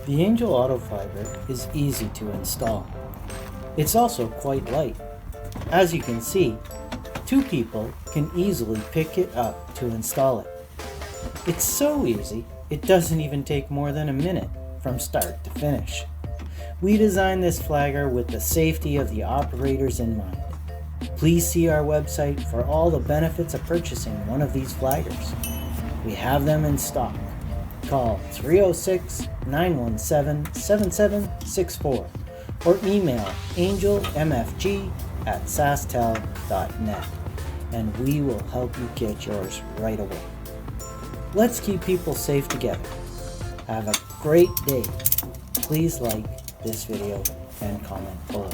The Angel Auto Flagger is easy to install. It's also quite light. As you can see, 2 people can easily pick it up to install it. It's so easy, it doesn't even take more than a minute from start to finish. We designed this flagger with the safety of the operators in mind. Please see our website for all the benefits of purchasing one of these flaggers. We have them in stock. Call 306-917-7764 or email angelmfg@sastel.net and we will help you get yours right away. Let's keep people safe together. Have a great day. Please like this video and comment below.